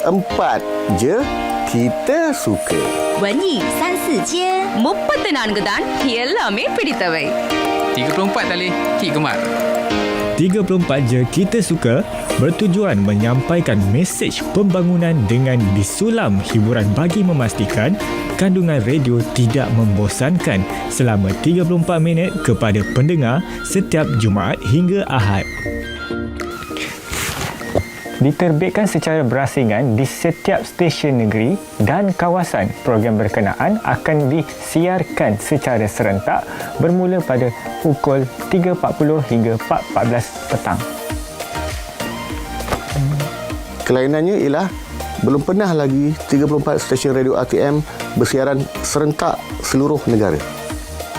4 je kita suka. 文艺3-4街34 தான் எல்லாமே பிடித்தவை. 34 tali Cik Gemar. 34 je kita suka bertujuan menyampaikan mesej pembangunan dengan disulam hiburan bagi memastikan kandungan radio tidak membosankan selama 34 minit kepada pendengar setiap Jumaat hingga Ahad. Diterbitkan secara berasingan di setiap stesen negeri dan kawasan. Program berkenaan akan disiarkan secara serentak bermula pada pukul 3.40 hingga 4.14 petang. Kelainannya ialah belum pernah lagi 34 stesen radio RTM bersiaran serentak seluruh negara.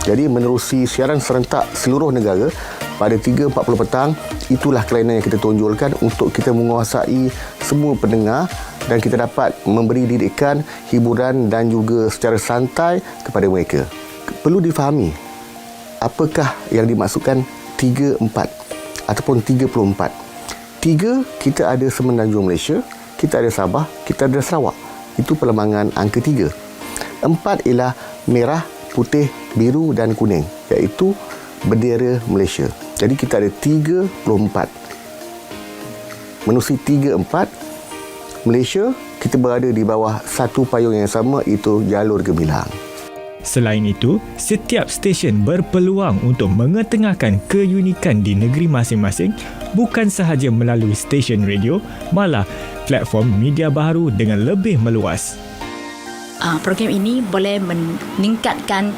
Jadi menerusi siaran serentak seluruh negara pada 3.40 petang, itulah kelainan yang kita tonjolkan untuk kita menguasai semua pendengar dan kita dapat memberi didikan, hiburan dan juga secara santai kepada mereka. Perlu difahami apakah yang dimaksudkan 34 ataupun 34. 3, kita ada Semenanjung Malaysia, kita ada Sabah, kita ada Sarawak. Itu perlembangan angka 3. 4 ialah merah, putih, biru dan kuning, iaitu bendera Malaysia. Jadi kita ada 34. Menerusi 34, Malaysia kita berada di bawah satu payung yang sama, itu jalur gemilang. Selain itu, setiap stesen berpeluang untuk mengetengahkan keunikan di negeri masing-masing bukan sahaja melalui stesen radio, malah platform media baharu dengan lebih meluas. Program ini boleh meningkatkan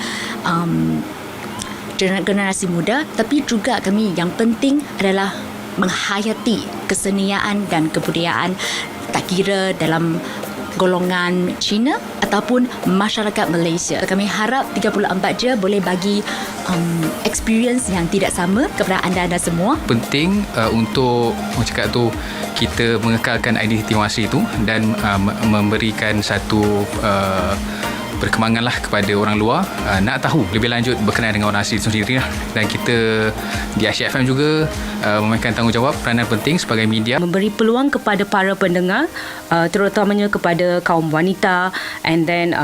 generasi muda, tapi juga kami yang penting adalah menghayati kesenian dan kebudayaan, tak kira dalam golongan Cina ataupun masyarakat Malaysia. Kami harap 34 je boleh bagi experience yang tidak sama kepada anda semua. Penting untuk cakap tu kita mengekalkan identiti Wasri itu dan memberikan satu perkembanganlah kepada orang luar nak tahu lebih lanjut berkenaan dengan orang asli itu sendiri lah. Dan kita di Asyik FM juga memainkan tanggungjawab peranan penting sebagai media, Memberi peluang kepada para pendengar, terutamanya kepada kaum wanita, and then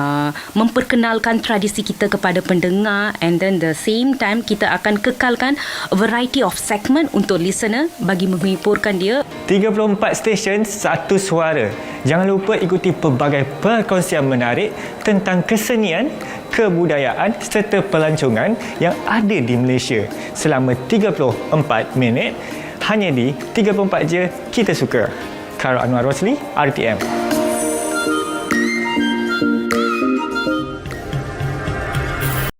memperkenalkan tradisi kita kepada pendengar, and then the same time kita akan kekalkan a variety of segment untuk listener bagi menghiburkan dia. 34 stesen, satu suara. Jangan lupa ikuti pelbagai perkongsian menarik tentang kesenian, kebudayaan serta pelancongan yang ada di Malaysia selama 34 minit hanya di 34 je kita suka. Karol Anwar Rosli, RTM.